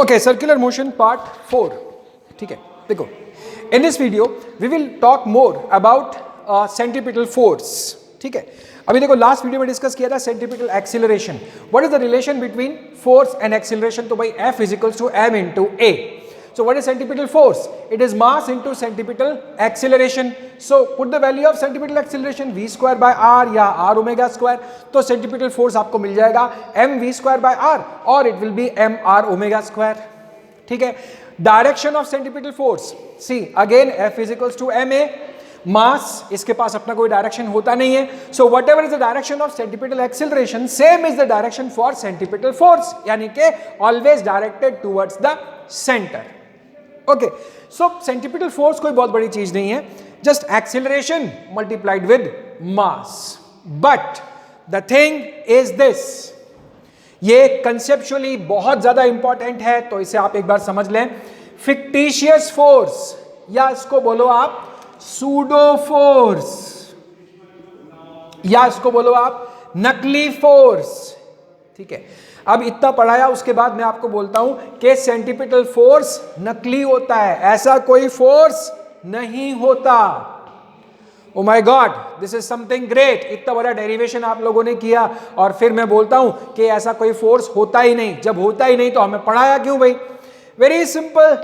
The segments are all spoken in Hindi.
Okay, circular motion part 4. ठीक है, देखो, in this video we will talk more about centripetal force. ठीक है, अभी देखो लास्ट वीडियो में डिस्कस किया था centripetal acceleration. What is the relation between force and acceleration? तो भाई F is equals to m into A. So what is centripetal force? It is mass into centripetal acceleration. So put the value of centripetal acceleration v square by r या r omega square. तो centripetal force आपको मिल जाएगा m v square by r और it will be m r omega square. ठीक है, direction of centripetal force. See again F is equals to ma. मास, इसके पास अपना कोई डायरेक्शन होता नहीं है. So what ever is the direction of centripetal acceleration, same is the direction for centripetal force, यानी कि always directed towards the centre. Okay, so centripetal force कोई बहुत बड़ी चीज नहीं है, just acceleration multiplied with mass. But the thing is this, ये कंसेप्चुअली बहुत ज्यादा इंपॉर्टेंट है, तो इसे आप एक बार समझ लें. फिक्टिशियस फोर्स या इसको बोलो आप सूडो फोर्स या इसको बोलो आप नकली फोर्स. ठीक है, अब इतना पढ़ाया उसके बाद मैं आपको बोलता हूं कि सेंट्रीपिटल फोर्स नकली होता है, ऐसा कोई फोर्स नहीं होता. Oh my God, this is something great. इतना बड़ा डेरिवेशन आप लोगों ने किया और फिर मैं बोलता हूं कि ऐसा कोई फोर्स होता ही नहीं. जब होता ही नहीं तो हमें पढ़ाया क्यों भाई? वेरी सिंपल,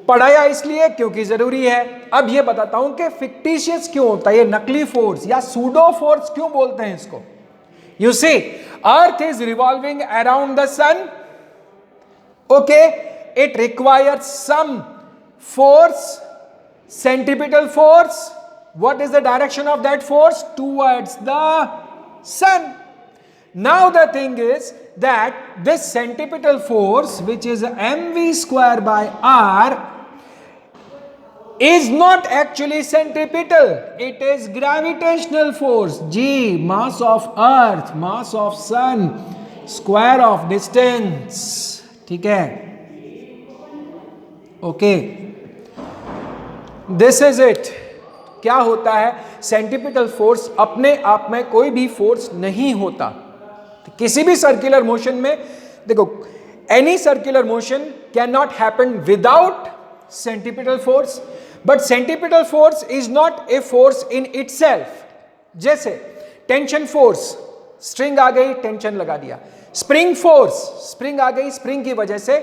पढ़ाया इसलिए क्योंकि जरूरी है. अब ये बताता हूं कि फिक्टिशियस क्यों होता है, ये नकली फोर्स या सूडो फोर्स क्यों बोलते हैं इसको. You see, earth is revolving around the sun. Okay, it requires some force, centripetal force. What is the direction of that force? Towards the sun. Now the thing is that this centripetal force, which is mv square by r, is not actually centripetal. It is gravitational force. G, mass of earth, mass of sun, square of distance. ठीक है, okay, this is it. क्या होता है? सेंट्रीपिटल फोर्स अपने आप में कोई भी फोर्स नहीं होता. किसी भी सर्कुलर मोशन में देखो, any circular motion can not happen without centripetal force, but centripetal force is not a force in itself. जैसे टेंशन फोर्स, स्ट्रिंग आ गई, टेंशन लगा दिया. स्प्रिंग फोर्स, स्प्रिंग आ गई, स्प्रिंग की वजह से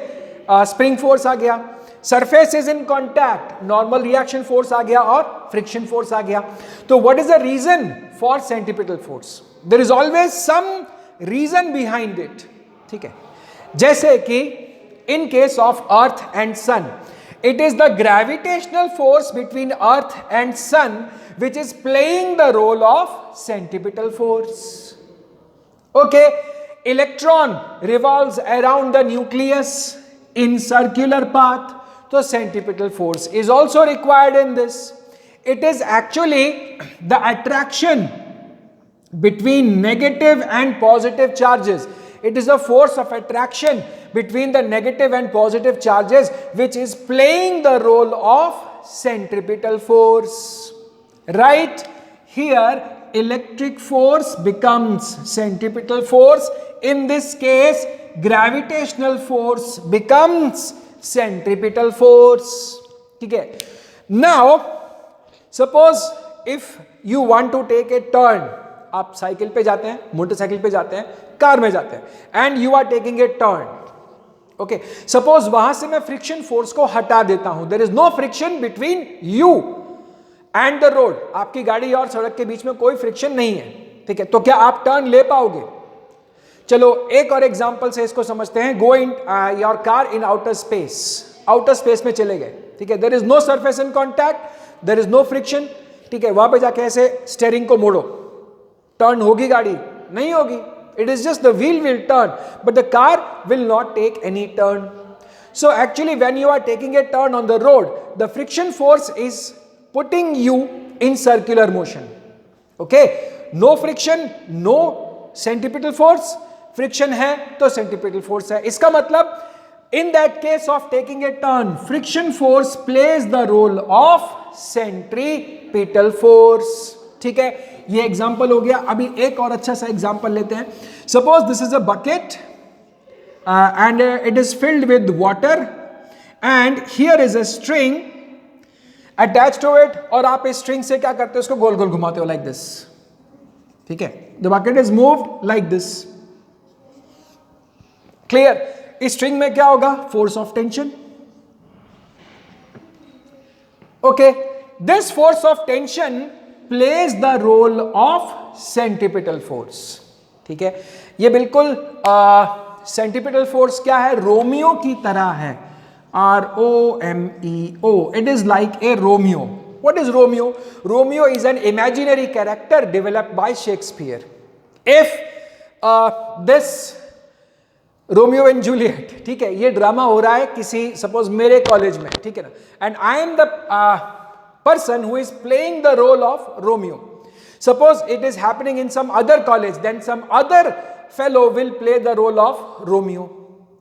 स्प्रिंग फोर्स आ गया. Surface is in contact, normal reaction force आ गया और फ्रिक्शन फोर्स आ गया. तो what is the reason for centripetal force? There is always some reason behind it. ठीक है, जैसे कि in case of earth and sun, it is the gravitational force between earth and sun which is playing the role of centripetal force. Okay, electron revolves around the nucleus in circular path, तो centripetal force is also required in this. It is actually the attraction between negative and positive charges. It is a force of attraction between the negative and positive charges which is playing the role of centripetal force. Right here, electric force becomes centripetal force. In this case, gravitational force becomes centripetal force. ठीक है? Now, suppose if you want to take a turn, आप साइकिल पे जाते हैं, मोटरसाइकिल पे जाते हैं, कार में जाते हैं, and you are taking a turn. Okay, suppose वहां से मैं फ्रिक्शन फोर्स को हटा देता हूं. There is no friction between you and the road. आपकी गाड़ी और सड़क के बीच में कोई फ्रिक्शन नहीं है. ठीक है, तो क्या आप टर्न ले पाओगे? चलो एक और एग्जांपल से इसको समझते हैं. Go in your car in outer space. Outer space में चले गए. ठीक है, there is no surface in contact, there is no friction. ठीक है, वहां पे जाके ऐसे स्टीयरिंग को मोड़ो, टर्न होगी गाड़ी? नहीं होगी. It is just the wheel will turn but the car will not take any turn. So actually when you are taking a turn on the road, the friction force is putting you in circular motion. Okay, no friction, no centripetal force. Friction है तो सेंट्रीपिटल फोर्स है. इसका मतलब in that case of taking a turn, friction force plays the role of centripetal force. ठीक है, ये एग्जाम्पल हो गया. अभी एक और अच्छा सा एग्जाम्पल लेते हैं. Suppose this is a bucket and it is filled with water, and here is a string attached to it, और आप इस string से क्या करते हो, इसको गोल गोल घुमाते हो like this, ठीक है. The bucket is moved like this. Clear? इस string में क्या होगा, force of tension. Okay, this force of tension plays the role of centripetal force. ठीक है, ये बिल्कुल सेंट्रीपिटल फोर्स क्या है, रोमियो की तरह है. ROMEO. It is like a Romeo. What is Romeo? Romeo is an imaginary character developed by Shakespeare. If this Romeo and Juliet, ठीक है, ये ड्रामा हो रहा है किसी सपोज मेरे कॉलेज में, ठीक है ना, and I am the person who is playing the role of Romeo. Suppose it is happening in some other college, then some other fellow will play the role of Romeo.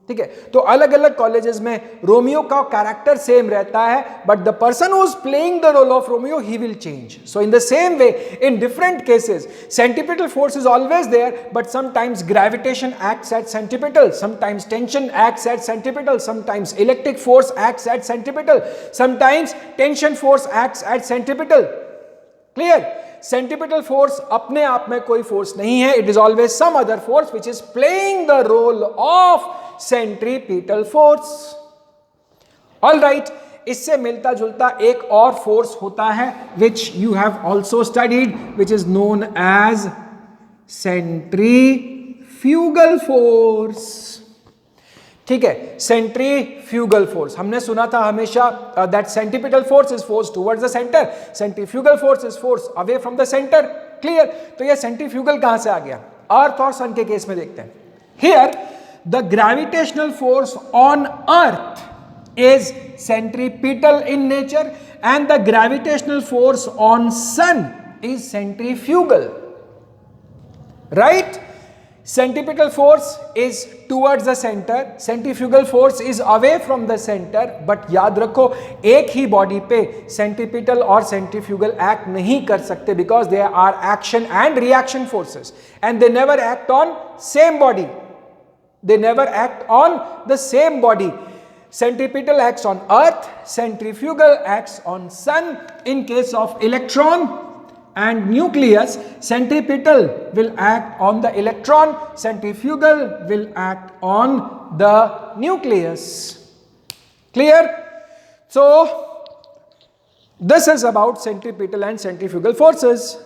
ठीक है, तो अलग अलग कॉलेजेस में रोमियो का कैरेक्टर सेम रहता है, but the person who is playing the role of Romeo he will change. So in the same way in different cases centripetal force is always there, but sometimes gravitation acts as centripetal, sometimes tension acts as centripetal, sometimes electric force acts as centripetal, sometimes tension force acts as centripetal. Clear? Centripetal force अपने आप में कोई फोर्स नहीं है, it is always some other force which is playing the role of centripetal force. All right, इससे मिलता जुलता एक और फोर्स होता है which you have also studied, which is known as centrifugal force. ठीक है, सेंट्रीफ्यूगल फोर्स हमने सुना था हमेशा that centripetal force is force towards the centre, centrifugal force is force away from the centre. Clear? तो ये सेंट्रीफ्यूगल कहां से आ गया, अर्थ और सन के केस में देखते हैं. Here the gravitational force on earth is centripetal in nature and the gravitational force on sun is centrifugal, right? Centripetal force is towards the center, centrifugal force is away from the center. but याद रखो एक ही बॉडी पे centripetal और centrifugal act नहीं कर सकते, because they are action and reaction forces and they never act on same body. They never act on the same body. Centripetal acts on earth, centrifugal acts on sun. In case of electron and nucleus, centripetal will act on the electron, centrifugal will act on the nucleus. Clear? So this is about centripetal and centrifugal forces.